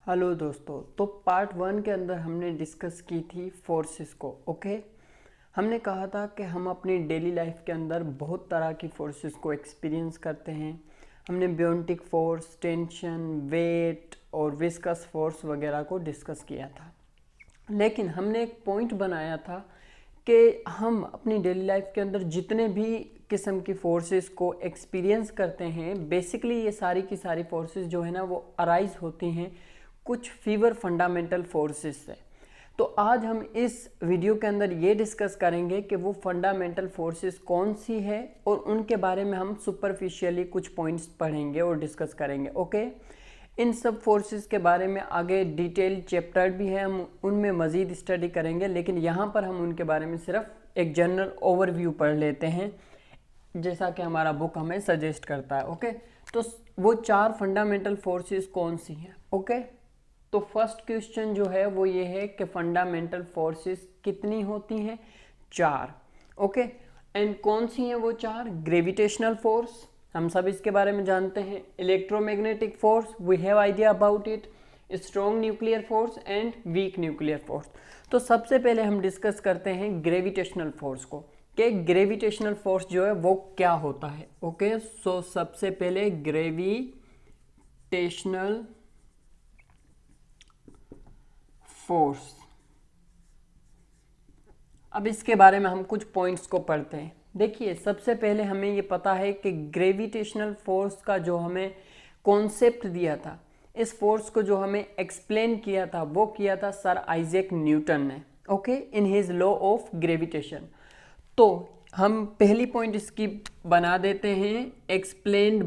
Hello दोस्तों। तो part 1 के अंदर हमने डिस्कस की थी फोर्सेस को। ओके, हमने कहा था कि हम अपनी डेली लाइफ के अंदर बहुत तरह की फोर्सेस को एक्सपीरियंस करते हैं। हमने बायोटिक फोर्स, टेंशन, वेट और विस्कस फोर्स वगैरह को डिस्कस किया था। लेकिन हमने एक पॉइंट बनाया था कि हम अपनी डेली लाइफ के अंदर जितने भी किस्म की फोर्सेस को एक्सपीरियंस करते हैं, बेसिकली ये सारी की सारी फोर्सेस जो है ना वो अराइज होती हैं कुछ फीवर फंडामेंटल फोर्सेस से। तो आज हम इस वीडियो के अंदर ये डिस्कस करेंगे कि वो फंडामेंटल फोर्सेस कौन सी है और उनके बारे में हम सुपरफिशियली कुछ पॉइंट्स पढ़ेंगे और डिस्कस करेंगे। ओके, इन सब फोर्सेस के बारे में आगे डिटेल चैप्टर भी है, हम उनमें मज़ीद स्टडी करेंगे, लेकिन यहाँ पर हम उनके बारे में सिर्फ एक जनरल ओवरव्यू पढ़ लेते हैं जैसा कि हमारा बुक हमें सजेस्ट करता है। ओके, तो वो 4 फंडामेंटल फोर्सेस कौन सी हैं। ओके, तो फर्स्ट क्वेश्चन जो है वो ये है कि फंडामेंटल फोर्सेस कितनी होती हैं? 4। ओके, एंड कौन सी हैं वो 4? ग्रेविटेशनल फोर्स, हम सब इसके बारे में जानते हैं। Electromagnetic force, we have idea about it. Strong nuclear force and weak nuclear force. तो सबसे पहले हम डिस्कस करते हैं ग्रेविटेशनल फोर्स को कि ग्रेविटेशनल फोर्स जो है वो क्या होता है। ओके, सो सबसे पहले ग्रेविटेशनल फोर्स, अब इसके बारे में हम कुछ पॉइंट्स को पढ़ते हैं। देखिए, सबसे पहले हमें ये पता है कि ग्रेविटेशनल फोर्स का जो हमें कॉन्सेप्ट दिया था, इस फोर्स को जो हमें एक्सप्लेन किया था वो किया था सर आइजैक न्यूटन ने। Okay, in his law of gravitation. तो हम पहली पॉइंट इसकी बना देते हैं, explained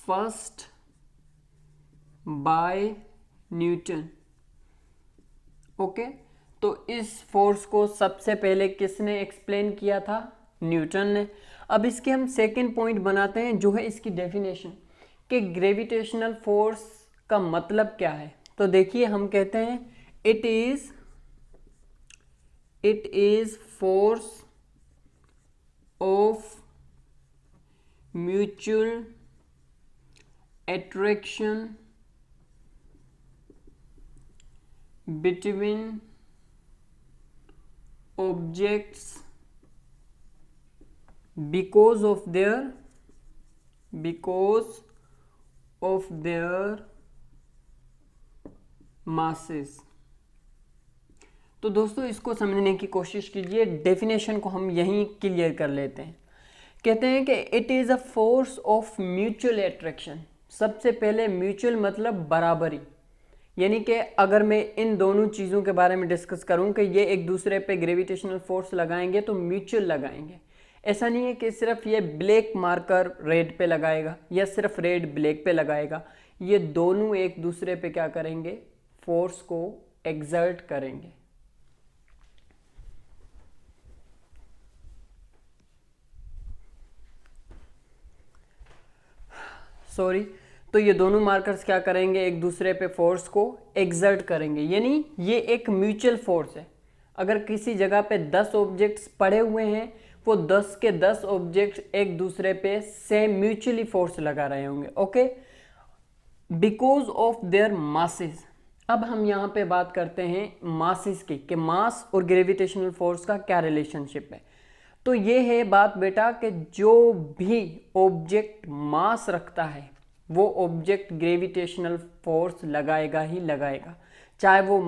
first by Newton. Okay, तो इस फोर्स को सबसे पहले किसने एक्सप्लेन किया था? न्यूटन ने। अब इसके हम सेकंड पॉइंट बनाते हैं जो है इसकी डेफिनेशन कि ग्रेविटेशनल फोर्स का मतलब क्या है। तो देखिए, हम कहते हैं it is force of mutual attraction between objects because of their masses। तो दोस्तों, इसको समझने की कोशिश कीजिए। डेफिनेशन को हम यहीं क्लियर कर लेते हैं। कहते हैं कि it is a force of mutual attraction. सबसे पहले म्यूचुअल मतलब बराबरी, यानी कि अगर मैं इन दोनों चीज़ों के बारे में डिस्कस करूं कि ये एक दूसरे पे ग्रेविटेशनल फोर्स लगाएंगे तो म्यूचुअल लगाएंगे। ऐसा नहीं है कि सिर्फ ये ब्लैक मार्कर रेड पे लगाएगा या सिर्फ रेड ब्लैक पे लगाएगा। ये दोनों एक दूसरे पे क्या करेंगे? फोर्स को एक्सर्ट करेंगे। सॉरी, तो ये दोनों मार्कर्स क्या करेंगे? एक दूसरे पे फोर्स को एक्सर्ट करेंगे, यानी ये एक म्यूचुअल फोर्स है। अगर किसी जगह पे 10 ऑब्जेक्ट्स पड़े हुए हैं, वो 10 के 10 ऑब्जेक्ट्स एक दूसरे पे सेम म्यूचुअली फोर्स लगा रहे होंगे। Okay, because of their masses. अब हम यहाँ पे बात करते हैं मासेस की कि मास और ग्रेविटेशनल फोर्स का क्या रिलेशनशिप है। तो ये है बात बेटा कि जो भी ऑब्जेक्ट मास रखता है वो ऑब्जेक्ट ग्रेविटेशनल फोर्स लगाएगा ही लगाएगा, चाहे वो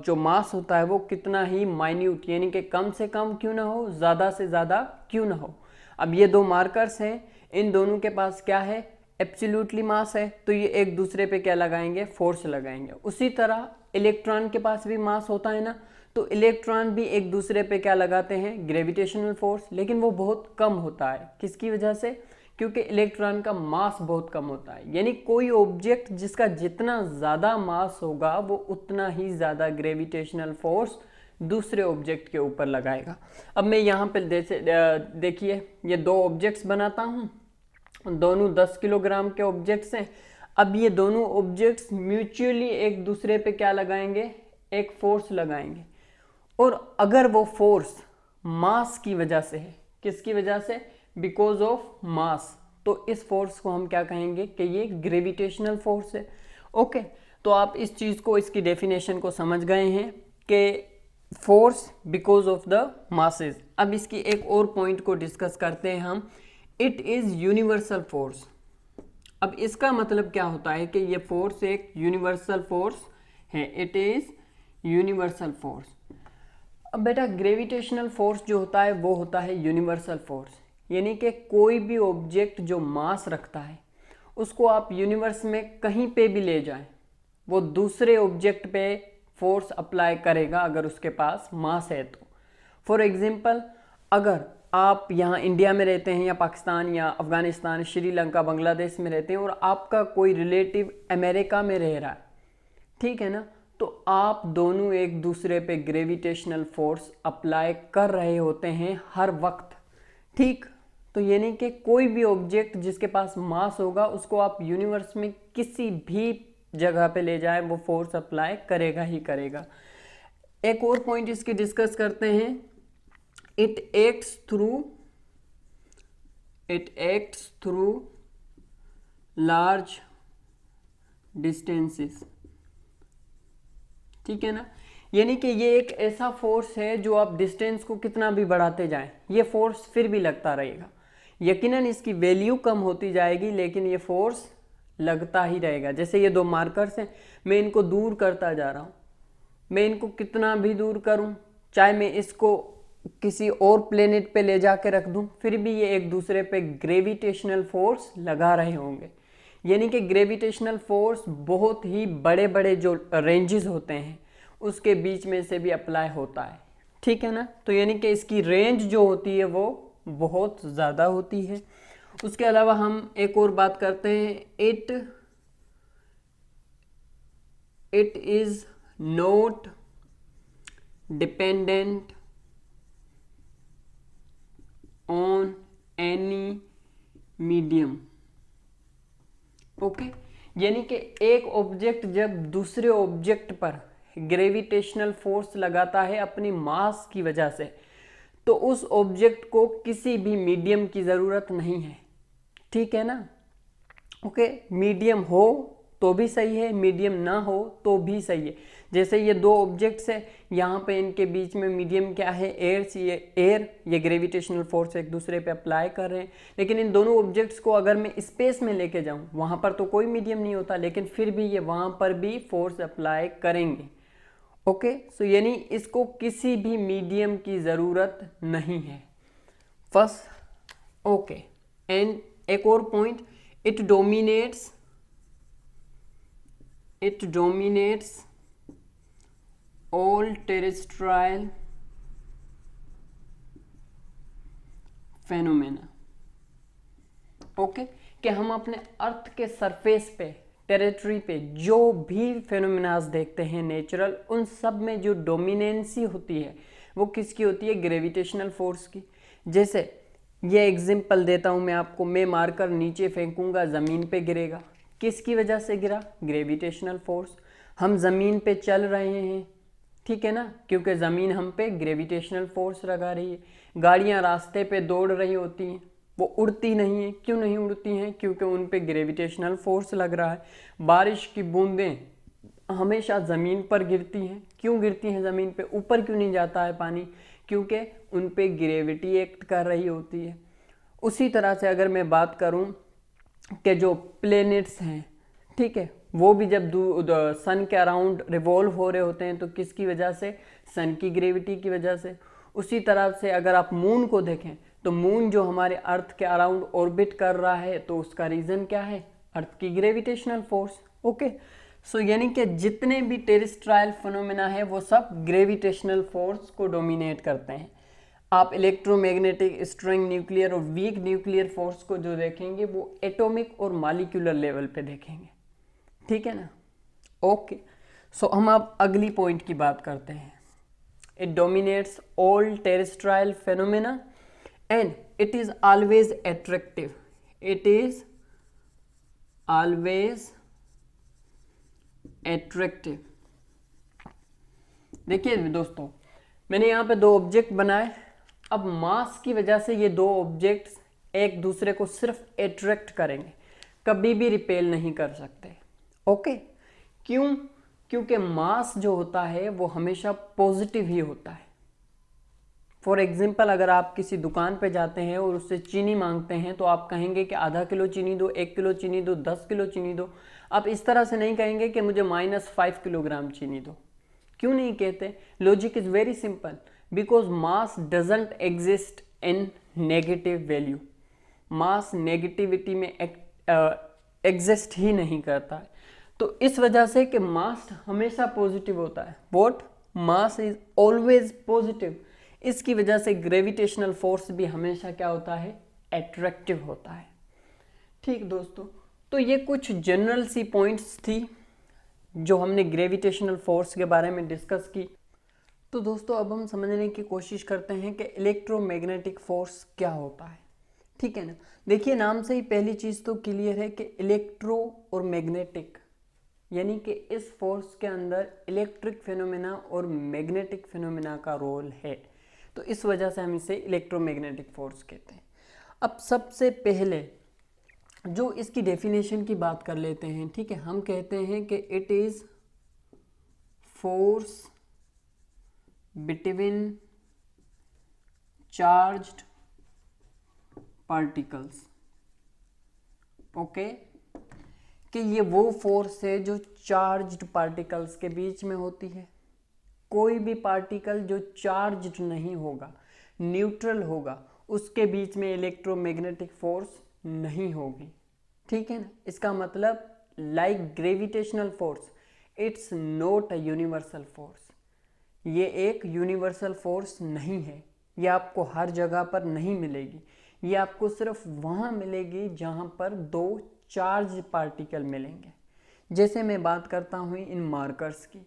जो मास होता है वो कितना ही माइन्यूट यानी कि कम से कम क्यों ना हो, ज़्यादा से ज़्यादा क्यों ना हो। अब ये दो मार्कर्स हैं, इन दोनों के पास क्या है? एब्सोल्युटली मास है, तो ये एक दूसरे पे क्या लगाएंगे? फोर्स लगाएंगे। उसी तरह इलेक्ट्रॉन के पास भी मास होता है ना, तो इलेक्ट्रॉन भी एक दूसरे पे क्या लगाते हैं? ग्रेविटेशनल फोर्स, लेकिन वो बहुत कम होता है। किसकी वजह से? क्योंकि इलेक्ट्रॉन का मास बहुत कम होता है। यानी कोई ऑब्जेक्ट जिसका जितना ज़्यादा मास होगा वो उतना ही ज़्यादा ग्रेविटेशनल फोर्स दूसरे ऑब्जेक्ट के ऊपर लगाएगा। अब मैं यहाँ पे देखिए, ये दो ऑब्जेक्ट्स बनाता हूँ, दोनों 10 किलोग्राम के ऑब्जेक्ट्स हैं। अब ये दोनों ऑब्जेक्ट्स म्यूचुअली एक दूसरे पे क्या लगाएंगे? एक फोर्स लगाएंगे। और अगर वो फोर्स मास की वजह से है, किसकी वजह से? बिकॉज ऑफ मास, तो इस फोर्स को हम क्या कहेंगे कि ये ग्रेविटेशनल फोर्स है। ओके, तो आप इस चीज़ को, इसकी डेफिनेशन को समझ गए हैं कि force because of the masses. अब इसकी एक और पॉइंट को डिस्कस करते हैं हम, इट इज़ यूनिवर्सल फोर्स। अब इसका मतलब क्या होता है कि ये फोर्स एक यूनिवर्सल फोर्स है, इट इज़ यूनिवर्सल फोर्स। अब बेटा ग्रेविटेशनल फोर्स जो होता है वो होता है यूनिवर्सल फोर्स, यानी कि कोई भी ऑब्जेक्ट जो मास रखता है उसको आप यूनिवर्स में कहीं पे भी ले जाएं, वो दूसरे ऑब्जेक्ट पे फोर्स अप्लाई करेगा अगर उसके पास मास है तो। फॉर एग्जांपल, अगर आप यहाँ इंडिया में रहते हैं या पाकिस्तान या अफ़गानिस्तान, श्रीलंका, बांग्लादेश में रहते हैं और आपका कोई रिलेटिव अमेरिका में रह रहा है, ठीक है ना, तो आप दोनों एक दूसरे पे ग्रेविटेशनल फोर्स अप्लाई कर रहे होते हैं हर वक्त, ठीक। तो यानी कि कोई भी ऑब्जेक्ट जिसके पास मास होगा उसको आप यूनिवर्स में किसी भी जगह पे ले जाएं, वो फोर्स अप्लाई करेगा ही करेगा। एक और पॉइंट इसकी डिस्कस करते हैं, it acts through large distances, ठीक है ना, यानी कि ये एक ऐसा फोर्स है जो आप डिस्टेंस को कितना भी बढ़ाते जाएं ये फोर्स फिर भी लगता रहेगा। यकीनन इसकी वैल्यू कम होती जाएगी लेकिन ये फोर्स लगता ही रहेगा। जैसे ये दो मार्कर्स हैं, मैं इनको दूर करता जा रहा हूँ, मैं इनको कितना भी दूर करूँ, चाहे मैं इसको किसी और प्लेनेट पे ले जाके रख दूँ, फिर भी ये एक दूसरे पे ग्रेविटेशनल फोर्स लगा रहे होंगे। यानी कि ग्रेविटेशनल फोर्स बहुत ही बड़े बड़े जो रेंजेस होते हैं उसके बीच में से भी अप्लाई होता है, ठीक है ना। तो यानी कि इसकी रेंज जो होती है वो बहुत ज़्यादा होती है। उसके अलावा हम एक और बात करते हैं, it is not dependent on any medium. Okay, यानी कि एक ऑब्जेक्ट जब दूसरे ऑब्जेक्ट पर ग्रेविटेशनल फोर्स लगाता है अपनी मास की वजह से, तो उस ऑब्जेक्ट को किसी भी मीडियम की ज़रूरत नहीं है, ठीक है ना। ओके, मीडियम हो तो भी सही है, मीडियम ना हो तो भी सही है। जैसे ये दो ऑब्जेक्ट्स है, यहाँ पे इनके बीच में मीडियम क्या है, एयर, ये ग्रेविटेशनल फोर्स एक दूसरे पे अप्लाई कर रहे हैं। लेकिन इन दोनों ऑब्जेक्ट्स को अगर मैं स्पेस में लेके जाऊँ, वहाँ पर तो कोई मीडियम नहीं होता, लेकिन फिर भी ये वहाँ पर भी फोर्स अप्लाई करेंगे। ओके, सो यानी इसको किसी भी मीडियम की ज़रूरत नहीं है फर्स्ट। ओके, एंड एक और point, it dominates all terrestrial phenomena. Okay, कि हम अपने अर्थ के सरफेस पे, टेरिटरी पे जो भी फेनोमेनास देखते हैं नेचुरल, उन सब में जो डोमिनेंसी होती है वो किसकी होती है, ग्रेविटेशनल फोर्स की। जैसे ये एग्जांपल देता हूँ मैं आपको, मैं मारकर नीचे फेंकूंगा, ज़मीन पे गिरेगा, किसकी वजह से गिरा, ग्रेविटेशनल फोर्स। हम ज़मीन पे चल रहे हैं, ठीक है ना, क्योंकि ज़मीन हम पे ग्रेविटेशनल फोर्स लगा रही है। गाड़ियाँ रास्ते पे दौड़ रही होती हैं, वो उड़ती नहीं है, क्यों नहीं उड़ती हैं, क्योंकि उन पे ग्रेविटेशनल फोर्स लग रहा है। बारिश की बूंदें हमेशा ज़मीन पर गिरती हैं, क्यों गिरती हैं ज़मीन पे, ऊपर क्यों नहीं जाता है पानी, क्योंकि उन पे ग्रेविटी एक्ट कर रही होती है। उसी तरह से अगर मैं बात करूं कि जो प्लैनेट्स हैं, ठीक है, वो भी जब सन के अराउंड रिवॉल्व हो रहे होते हैं तो किसकी वजह से, सन की ग्रेविटी की वजह से। उसी तरह से अगर आप मून को देखें तो मून जो हमारे अर्थ के अराउंड ऑर्बिट कर रहा है, तो उसका रीज़न क्या है, अर्थ की ग्रेविटेशनल फोर्स। ओके, सो यानी कि जितने भी टेरेस्ट्रियल फिनोमेना है वो सब ग्रेविटेशनल फोर्स को डोमिनेट करते हैं। आप इलेक्ट्रोमैग्नेटिक, स्ट्रिंग न्यूक्लियर और वीक न्यूक्लियर फोर्स को जो देखेंगे वो एटॉमिक और मॉलिक्यूलर लेवल पे देखेंगे, ठीक है ना। ओके, सो हम अब अगली पॉइंट की बात करते हैं, it dominates all terrestrial phenomena and it is always attractive, it is always attractive। देखिए दोस्तों, मैंने यहाँ पे दो ऑब्जेक्ट बनाए, अब मास की वजह से ये दो ऑब्जेक्ट्स एक दूसरे को सिर्फ अट्रैक्ट करेंगे, कभी भी रिपेल नहीं कर सकते। ओके, क्यों? क्योंकि मास जो होता है वो हमेशा पॉजिटिव ही होता है। फॉर एग्जाम्पल, अगर आप किसी दुकान पे जाते हैं और उससे चीनी मांगते हैं तो आप कहेंगे कि आधा किलो चीनी दो, 1 किलो चीनी दो, 10 किलो चीनी दो। आप इस तरह से नहीं कहेंगे कि मुझे -5 किलोग्राम चीनी दो। क्यों नहीं कहते? Logic is very simple, because mass doesn't exist in negative value. Mass negativity में एग्जिस्ट ही नहीं करता है। तो इस वजह से कि मास हमेशा पॉजिटिव होता है। What? Mass is always positive. इसकी वजह से ग्रेविटेशनल फोर्स भी हमेशा क्या होता है? अट्रैक्टिव होता है। ठीक दोस्तों, तो ये कुछ जनरल सी पॉइंट्स थी जो हमने ग्रेविटेशनल फोर्स के बारे में डिस्कस की। तो दोस्तों, अब हम समझने की कोशिश करते हैं कि इलेक्ट्रोमैग्नेटिक फोर्स क्या होता है। ठीक है ना? देखिए, नाम से ही पहली चीज़ तो क्लियर है कि इलेक्ट्रो और मैग्नेटिक, यानी कि इस फोर्स के अंदर इलेक्ट्रिक फिनोमेना और मैग्नेटिक फिनोमेना का रोल है। तो इस वजह से हम इसे इलेक्ट्रोमैग्नेटिक फोर्स कहते हैं। अब सबसे पहले जो इसकी डेफिनेशन की बात कर लेते हैं। ठीक है, हम कहते हैं कि it is force between charged particles. Okay, कि ये वो फोर्स है जो चार्ज्ड पार्टिकल्स के बीच में होती है। कोई भी पार्टिकल जो चार्ज्ड नहीं होगा, न्यूट्रल होगा, उसके बीच में इलेक्ट्रोमैग्नेटिक फोर्स नहीं होगी। ठीक है ना? इसका मतलब like gravitational force, it's not a universal force. ये एक यूनिवर्सल फोर्स नहीं है। ये आपको हर जगह पर नहीं मिलेगी। ये आपको सिर्फ वहाँ मिलेगी जहाँ पर दो चार्ज पार्टिकल मिलेंगे। जैसे मैं बात करता हूँ इन मार्कर्स की,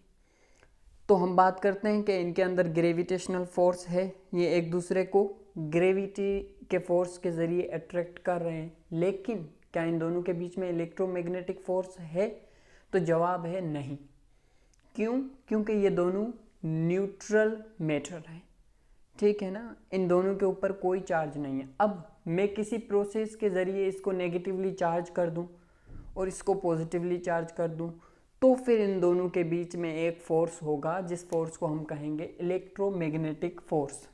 तो हम बात करते हैं कि इनके अंदर ग्रेविटेशनल फोर्स है। ये एक दूसरे को ग्रेविटी के फोर्स के ज़रिए अट्रैक्ट कर रहे हैं। लेकिन क्या इन दोनों के बीच में इलेक्ट्रोमैग्नेटिक फोर्स है? तो जवाब है नहीं। क्यों? क्योंकि ये दोनों न्यूट्रल मैटर हैं। ठीक है ना? इन दोनों के ऊपर कोई चार्ज नहीं है। अब मैं किसी प्रोसेस के ज़रिए इसको नेगेटिवली चार्ज कर दूं और इसको पॉजिटिवली चार्ज कर दूं, तो फिर इन दोनों के बीच में एक फोर्स होगा, जिस फोर्स को हम कहेंगे इलेक्ट्रोमैग्नेटिक फोर्स।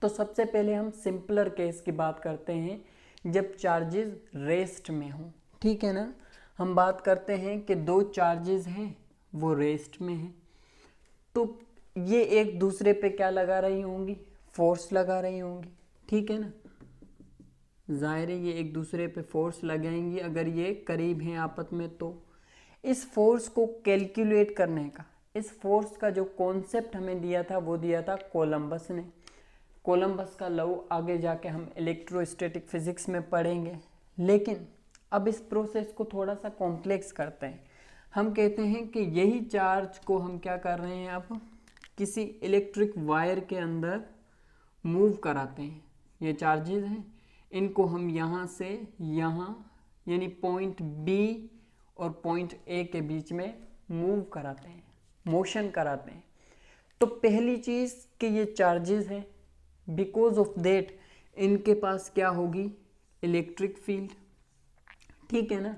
तो सबसे पहले हम सिंपलर केस की बात करते हैं, जब चार्जेस रेस्ट में हों। ठीक है ना? हम बात करते हैं कि दो चार्जेस हैं, वो रेस्ट में हैं। तो ये एक दूसरे पे क्या लगा रही होंगी? फोर्स लगा रही होंगी। ठीक है ना? जाहिर है ये एक दूसरे पे फोर्स लगाएंगी अगर ये करीब हैं आपस में। तो इस फोर्स को कैलकुलेट करने का, इस फोर्स का जो कॉन्सेप्ट हमें दिया था वो दिया था कोलंबस ने। कोलंबस का लॉ आगे जाके हम इलेक्ट्रोस्टैटिक फिजिक्स में पढ़ेंगे। लेकिन अब इस प्रोसेस को थोड़ा सा कॉम्प्लेक्स करते हैं। हम कहते हैं कि यही चार्ज को हम क्या कर रहे हैं, अब किसी इलेक्ट्रिक वायर के अंदर मूव कराते हैं। ये चार्जेस हैं, इनको हम यहाँ से यहाँ, यानी पॉइंट बी और पॉइंट ए के बीच में मूव कराते हैं, मोशन कराते हैं। तो पहली चीज़ कि ये चार्जेस हैं, बिकॉज ऑफ देट इनके पास क्या होगी? Electric field. ठीक है ना?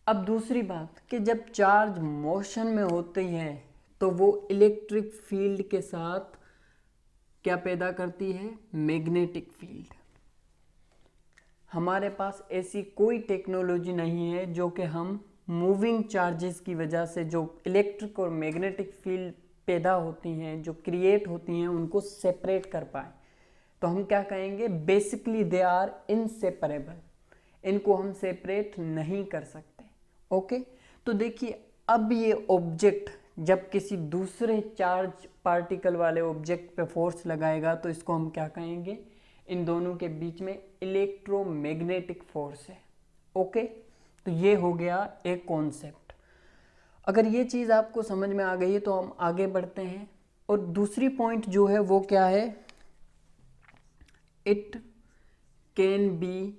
अब दूसरी बात कि जब चार्ज मोशन में होती है तो वो इलेक्ट्रिक फील्ड के साथ क्या पैदा करती है? Magnetic field. हमारे पास ऐसी कोई टेक्नोलॉजी नहीं है जो कि हम मूविंग चार्जेस की वजह से जो इलेक्ट्रिक और मैग्नेटिक फील्ड पैदा होती हैं, जो क्रिएट होती हैं, उनको सेपरेट कर पाए। तो हम क्या कहेंगे? Basically they are inseparable. इनको हम सेपरेट नहीं कर सकते। ओके, तो देखिए, अब ये ऑब्जेक्ट जब किसी दूसरे चार्ज पार्टिकल वाले ऑब्जेक्ट पे फोर्स लगाएगा तो इसको हम क्या कहेंगे? इन दोनों के बीच में इलेक्ट्रोमैग्नेटिक फोर्स है। ओके, तो ये हो गया एक कॉन्सेप्ट। अगर ये चीज़ आपको समझ में आ गई है तो हम आगे बढ़ते हैं। और दूसरी पॉइंट जो है वो क्या है? इट कैन बी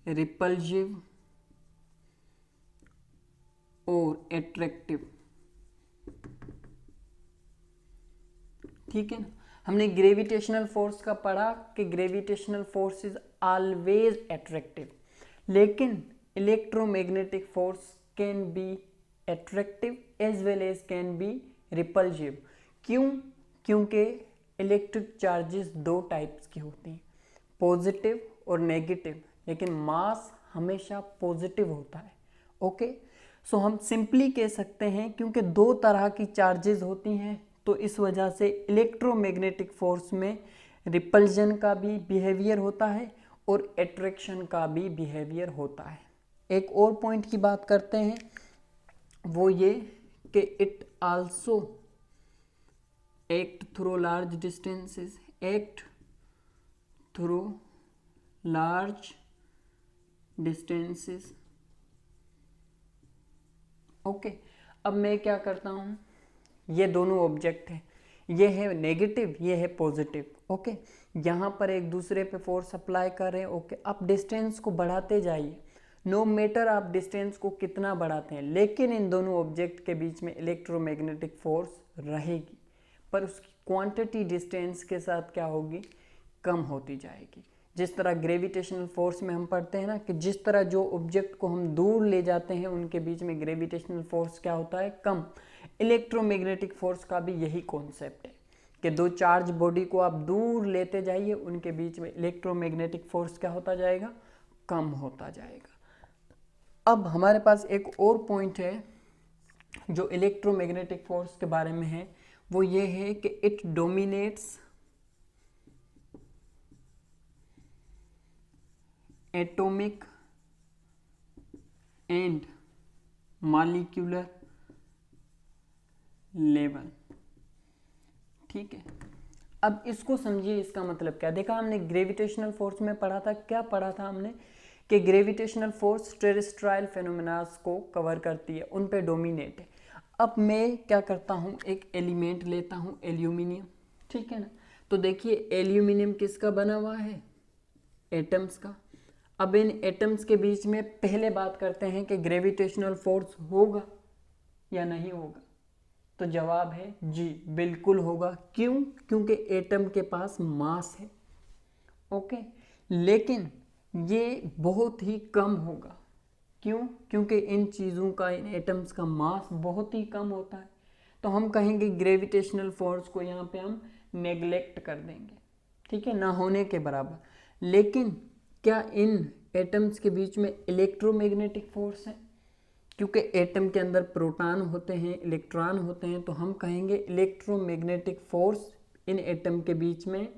रिपल्सिव और एट्रैक्टिव। ठीक है ना? हमने ग्रेविटेशनल फोर्स का पढ़ा कि gravitational force is always attractive, लेकिन electromagnetic force can be attractive as well as can be repulsive. क्यों? क्योंकि इलेक्ट्रिक चार्जेस दो टाइप्स की होती हैं, पॉजिटिव और नेगेटिव, लेकिन मास हमेशा पॉजिटिव होता है। ओके, सो हम सिंपली कह सकते हैं क्योंकि दो तरह की चार्जेस होती हैं, तो इस वजह से इलेक्ट्रोमैग्नेटिक फोर्स में रिपल्जन का भी बिहेवियर होता है और अट्रैक्शन का भी बिहेवियर होता है। एक और पॉइंट की बात करते हैं, वो ये कि it also act through large distances, act through large distances. Okay, अब मैं क्या करता हूँ, ये दोनों ऑब्जेक्ट हैं, ये है नेगेटिव, ये है पॉजिटिव। ओके, यहाँ पर एक दूसरे पे फोर्स अप्लाई कर रहे हैं। ओके, आप डिस्टेंस को बढ़ाते जाइए, नो मैटर आप डिस्टेंस को कितना बढ़ाते हैं, लेकिन इन दोनों ऑब्जेक्ट के बीच में इलेक्ट्रोमैग्नेटिक फोर्स रहेगी, पर उसकी क्वांटिटी डिस्टेंस के साथ क्या होगी, कम होती जाएगी। जिस तरह ग्रेविटेशनल फोर्स में हम पढ़ते हैं ना कि जिस तरह जो ऑब्जेक्ट को हम दूर ले जाते हैं उनके बीच में ग्रेविटेशनल फोर्स क्या होता है, कम। इलेक्ट्रोमैग्नेटिक फोर्स का भी यही कॉन्सेप्ट है कि दो चार्ज बॉडी को आप दूर लेते जाइए, उनके बीच में इलेक्ट्रोमैग्नेटिक फोर्स क्या होता जाएगा, कम होता जाएगा। अब हमारे पास एक और पॉइंट है जो इलेक्ट्रोमैग्नेटिक फोर्स के बारे में है, वो ये है कि it dominates atomic and molecular level. ठीक है, अब इसको समझिए, इसका मतलब क्या। देखा हमने ग्रेविटेशनल फोर्स में पढ़ा था, क्या पढ़ा था हमने कि ग्रेविटेशनल फोर्स टेरेस्ट्राइल फेनोमेनास को कवर करती है, उन पे डोमिनेट है। अब मैं क्या करता हूँ, एक एलिमेंट लेता हूँ, एल्यूमिनियम, ठीक है ना। तो देखिए एल्यूमिनियम किसका बना हुआ है, एटम्स का। अब इन एटम्स के बीच में पहले बात करते हैं कि ग्रेविटेशनल फोर्स होगा या नहीं होगा, तो जवाब है जी, बिल्कुल होगा। क्यों? क्योंकि एटम के पास मास है। ओके, लेकिन ये बहुत ही कम होगा। क्यों? क्योंकि इन चीज़ों का, इन एटम्स का मास बहुत ही कम होता है, तो हम कहेंगे ग्रेविटेशनल फोर्स को यहाँ पे हम नेग्लेक्ट कर देंगे, ठीक है, ना होने के बराबर। लेकिन क्या इन एटम्स के बीच में इलेक्ट्रोमैग्नेटिक फोर्स है? क्योंकि एटम के अंदर प्रोटॉन होते हैं, इलेक्ट्रॉन होते हैं, तो हम कहेंगे इलेक्ट्रोमैग्नेटिक फोर्स इन एटम के बीच में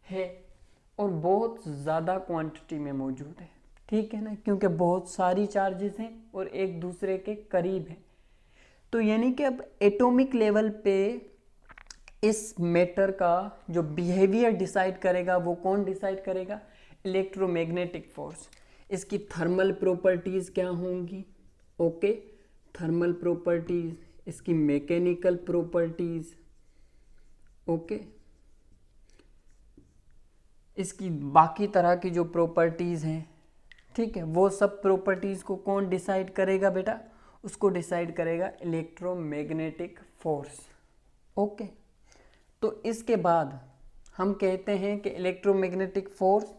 है और बहुत ज़्यादा क्वांटिटी में मौजूद है, ठीक है ना, क्योंकि बहुत सारी चार्जेस हैं और एक दूसरे के करीब हैं। तो यानी कि अब एटॉमिक लेवल पे इस मैटर का जो बिहेवियर डिसाइड करेगा, वो कौन डिसाइड करेगा, इलेक्ट्रोमैग्नेटिक फोर्स। इसकी थर्मल प्रॉपर्टीज़ क्या होंगी, ओके, थर्मल प्रॉपर्टीज़, इसकी मैकेनिकल प्रॉपर्टीज़, ओके, इसकी बाकी तरह की जो प्रॉपर्टीज़ हैं, ठीक है, वो सब प्रॉपर्टीज़ को कौन डिसाइड करेगा बेटा, उसको डिसाइड करेगा इलेक्ट्रोमैग्नेटिक फोर्स। ओके, तो इसके बाद हम कहते हैं कि इलेक्ट्रोमैग्नेटिक फोर्स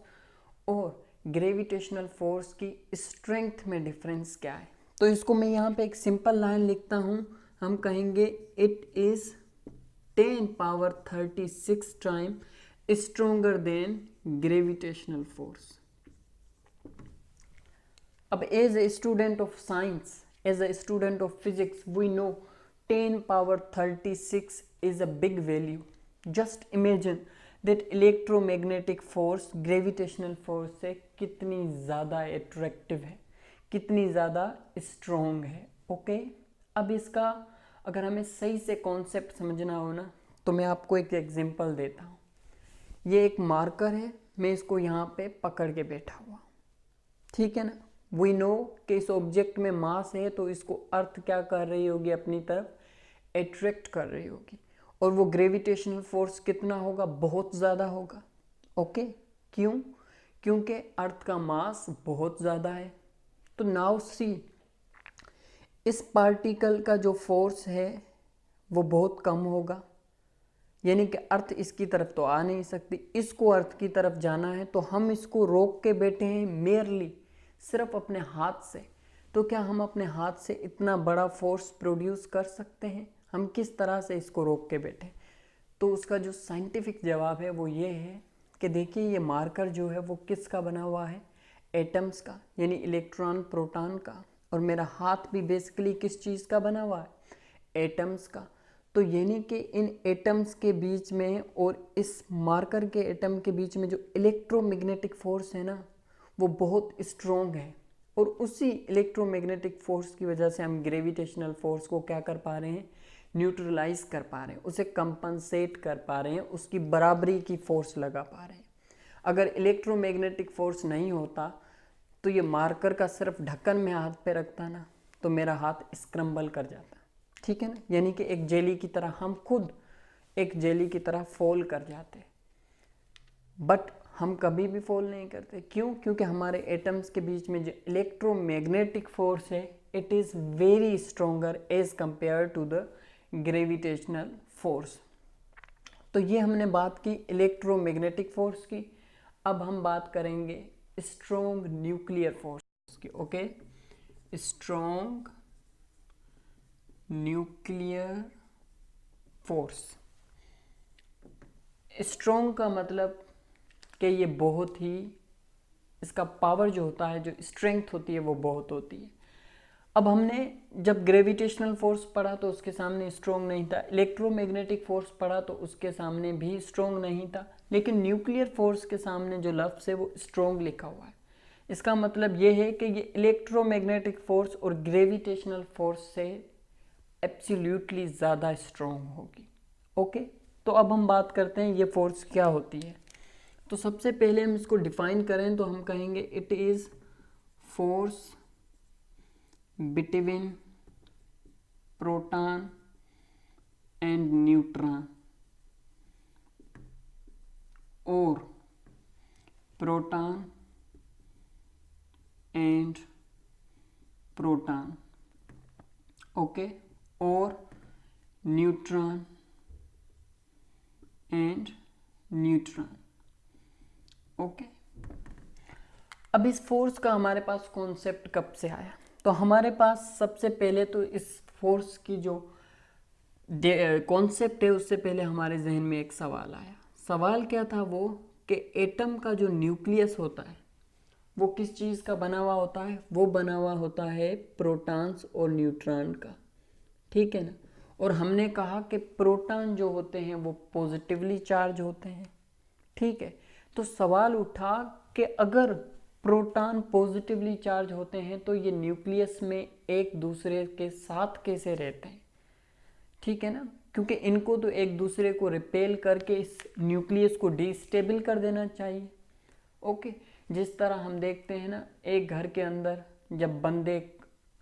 और ग्रेविटेशनल फोर्स की स्ट्रेंथ में डिफरेंस क्या है। तो इसको मैं यहाँ पे एक सिंपल लाइन लिखता हूँ, हम कहेंगे it is 10⁻36 time stronger than gravitational force. अब as a student of science, as a student of physics, we know 10⁻36 is a big value. Just imagine that electromagnetic force gravitational force से कितनी ज़्यादा attractive है, कितनी ज़्यादा strong है। Okay, अब इसका अगर हमें सही से कॉन्सेप्ट समझना हो ना, तो मैं आपको एक एग्जांपल देता हूँ। ये एक मार्कर है, मैं इसको यहाँ पे पकड़ के बैठा हुआ, ठीक है ना। वी नो कि इस ऑब्जेक्ट में मास है, तो इसको अर्थ क्या कर रही होगी, अपनी तरफ अट्रैक्ट कर रही होगी, और वो ग्रेविटेशनल फोर्स कितना होगा, बहुत ज़्यादा होगा। ओके, क्यों? क्योंकि अर्थ का मास बहुत ज़्यादा है। तो नाउ सी, इस पार्टिकल का जो फोर्स है वो बहुत कम होगा, यानी कि अर्थ इसकी तरफ तो आ नहीं सकती, इसको अर्थ की तरफ जाना है तो हम इसको रोक के बैठे हैं मेयरली सिर्फ अपने हाथ से। तो क्या हम अपने हाथ से इतना बड़ा फोर्स प्रोड्यूस कर सकते हैं? हम किस तरह से इसको रोक के बैठे? तो उसका जो साइंटिफिक जवाब है वो ये है कि देखिए ये मार्कर जो है वो किसका बना हुआ है? एटम्स का, यानी इलेक्ट्रॉन प्रोटॉन का। और मेरा हाथ भी बेसिकली किस चीज़ का बना हुआ है? एटम्स का। तो यानी कि इन एटम्स के बीच में और इस मार्कर के एटम के बीच में जो इलेक्ट्रोमैग्नेटिक फोर्स है ना, वो बहुत स्ट्रॉन्ग है। और उसी इलेक्ट्रोमैग्नेटिक फोर्स की वजह से हम ग्रेविटेशनल फोर्स को क्या कर पा रहे हैं? न्यूट्रलाइज कर पा रहे हैं, उसे कंपनसेट कर पा रहे हैं, उसकी बराबरी की फोर्स लगा पा रहे हैं। अगर इलेक्ट्रोमैग्नेटिक फोर्स नहीं होता तो ये मार्कर का सिर्फ ढक्कन में हाथ पे रखता ना, तो मेरा हाथ स्क्रम्बल कर जाता। ठीक है ना, यानी कि एक जेली की तरह, हम खुद एक जेली की तरह फॉल कर जाते। बट हम कभी भी फॉल नहीं करते। क्यों? क्योंकि हमारे एटम्स के बीच में जो इलेक्ट्रोमैग्नेटिक फोर्स है it is very stronger as compare to the gravitational force. तो ये हमने बात की इलेक्ट्रोमैग्नेटिक फोर्स की। अब हम बात करेंगे स्ट्रॉन्ग न्यूक्लियर फोर्स की। Okay, strong nuclear force. Strong का मतलब कि ये बहुत ही, इसका पावर जो होता है, जो स्ट्रेंथ होती है वो बहुत होती है। अब हमने जब ग्रेविटेशनल फोर्स पढ़ा तो उसके सामने स्ट्रॉन्ग नहीं था, इलेक्ट्रोमैग्नेटिक फोर्स पढ़ा तो उसके सामने भी स्ट्रॉन्ग नहीं था, लेकिन न्यूक्लियर फोर्स के सामने जो लफ्ज़ है वो स्ट्रॉन्ग लिखा हुआ है। इसका मतलब ये है कि ये इलेक्ट्रोमैग्नेटिक फोर्स और ग्रेविटेशनल फोर्स से एब्सोल्युटली ज़्यादा स्ट्रॉन्ग होगी। ओके, तो अब हम बात करते हैं ये फोर्स क्या होती है। तो सबसे पहले हम इसको डिफाइन करें तो हम कहेंगे it is force between proton and neutron और प्रोटॉन एंड प्रोटॉन। ओके, और न्यूट्रॉन एंड न्यूट्रॉन। ओके, अब इस फोर्स का हमारे पास कॉन्सेप्ट कब से आया? तो हमारे पास सबसे पहले तो इस फोर्स की जो कॉन्सेप्ट है उससे पहले हमारे जहन में एक सवाल आया। सवाल क्या था वो कि एटम का जो न्यूक्लियस होता है वो किस चीज़ का बना हुआ होता है? वो बना हुआ होता है प्रोटॉन्स और न्यूट्रॉन का। ठीक है ना, और हमने कहा कि प्रोटॉन जो होते हैं वो पॉजिटिवली चार्ज होते हैं। ठीक है, तो सवाल उठा कि अगर प्रोटॉन पॉजिटिवली चार्ज होते हैं तो ये न्यूक्लियस में एक दूसरे के साथ कैसे रहते हैं? ठीक है ना, क्योंकि इनको तो एक दूसरे को रिपेल करके इस न्यूक्लियस को डिस्टेबल कर देना चाहिए। ओके, जिस तरह हम देखते हैं ना, एक घर के अंदर जब बंदे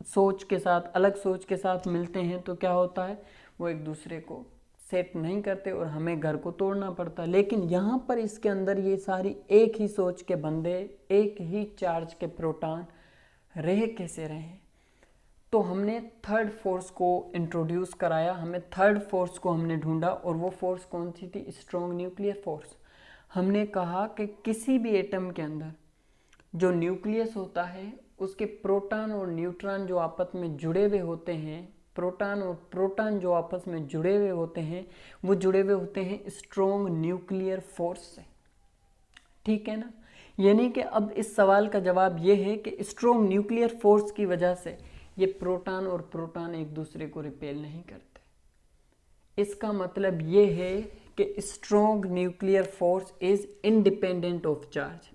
सोच के साथ, अलग सोच के साथ मिलते हैं तो क्या होता है, वो एक दूसरे को सेट नहीं करते और हमें घर को तोड़ना पड़ता। लेकिन यहाँ पर इसके अंदर ये सारी एक ही सोच के बंदे, एक ही चार्ज के प्रोटॉन रह कैसे रहे? तो हमने थर्ड फोर्स को इंट्रोड्यूस कराया, हमें थर्ड फोर्स को हमने ढूंढा और वो फोर्स कौन सी थी? Strong nuclear force. हमने कहा कि किसी भी एटम के अंदर जो न्यूक्लियस होता है उसके प्रोटॉन और न्यूट्रॉन जो आपस में जुड़े हुए होते हैं, प्रोटॉन और प्रोटॉन जो आपस में जुड़े हुए होते हैं वो जुड़े हुए होते हैं स्ट्रॉन्ग न्यूक्लियर फोर्स से। ठीक है ना, यानी कि अब इस सवाल का जवाब ये है कि स्ट्रॉन्ग न्यूक्लियर फोर्स की वजह से ये प्रोटॉन और प्रोटॉन एक दूसरे को रिपेल नहीं करते। इसका मतलब ये है कि strong nuclear force is independent of charge.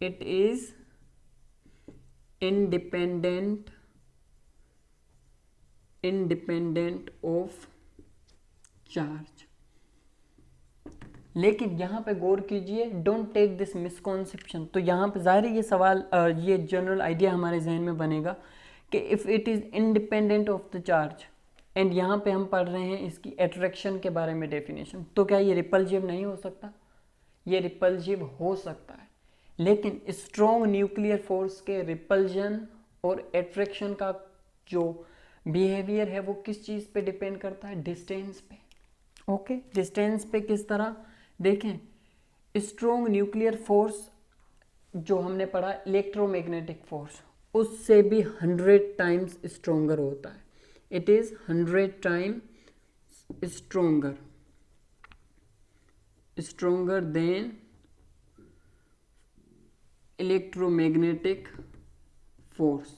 It is independent of charge। लेकिन यहाँ पे गौर कीजिए, डोंट टेक दिस मिसकॉन्सेप्शन। तो यहाँ पे ज़ाहिर ये सवाल, ये जनरल आइडिया हमारे जहन में बनेगा कि if it is independent of the charge, and यहाँ पे हम पढ़ रहे हैं इसकी एट्रैक्शन के बारे में डेफिनेशन, तो क्या ये रिपल्सिव नहीं हो सकता? ये रिपल्सिव हो सकता है, लेकिन स्ट्रॉन्ग न्यूक्लियर फोर्स के रिपल्जन और एट्रैक्शन का जो बिहेवियर है वो किस चीज़ पे डिपेंड करता है? डिस्टेंस पे। ओके, डिस्टेंस पे किस तरह देखें, स्ट्रॉन्ग न्यूक्लियर फोर्स जो हमने पढ़ा इलेक्ट्रोमैग्नेटिक फोर्स, उससे भी 100 टाइम्स स्ट्रोंगर होता है। It is 100 time stronger then electromagnetic force,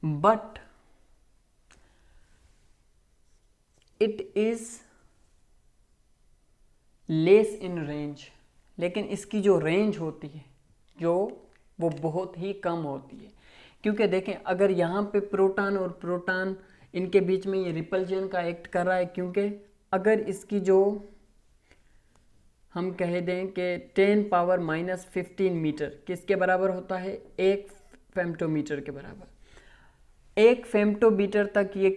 but it is less in range. लेकिन इसकी जो रेंज होती है वो बहुत ही कम होती है, क्योंकि देखें अगर यहाँ पे प्रोटॉन और प्रोटॉन इनके बीच में ये रिपल्जन का एक्ट कर रहा है, क्योंकि अगर इसकी जो हम कह दें कि 10⁻⁻15 मीटर किसके बराबर होता है, 1 फेम्टोमीटर के बराबर। 1 फेम्टोमीटर तक ये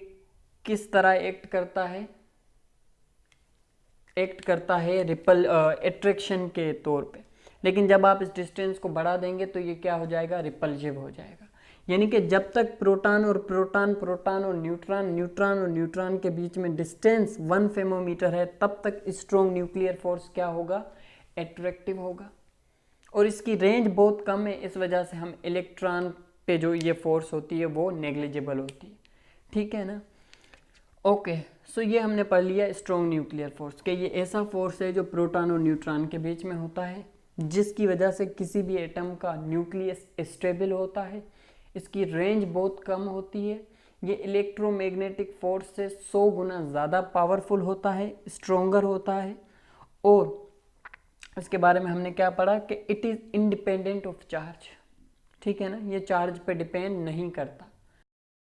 किस तरह एक्ट करता है रिपल एट्रैक्शन के तौर पे। लेकिन जब आप इस डिस्टेंस को बढ़ा देंगे तो ये क्या हो जाएगा, रिपल्सिव हो जाएगा। यानी कि जब तक प्रोटॉन और न्यूट्रॉन के बीच में डिस्टेंस 1 फेमोमीटर है, तब तक स्ट्रॉन्ग न्यूक्लियर फोर्स क्या होगा, एट्रैक्टिव होगा। और इसकी रेंज बहुत कम है, इस वजह से हम इलेक्ट्रॉन पे जो ये फोर्स होती है वो नेग्लिजिबल होती है। ठीक है ना। ओके, सो ये हमने पढ़ लिया स्ट्रॉन्ग न्यूक्लियर फोर्स कि ये ऐसा फोर्स है जो प्रोटॉन और न्यूट्रॉन के बीच में होता है, जिसकी वजह से किसी भी एटम का न्यूक्लियस स्टेबल होता है। इसकी रेंज बहुत कम होती है। ये इलेक्ट्रोमैग्नेटिक फोर्स से 100 गुना ज़्यादा पावरफुल होता है, स्ट्रोंगर होता है। और इसके बारे में हमने क्या पढ़ा कि it is independent of charge. ठीक है ना, ये चार्ज पे डिपेंड नहीं करता।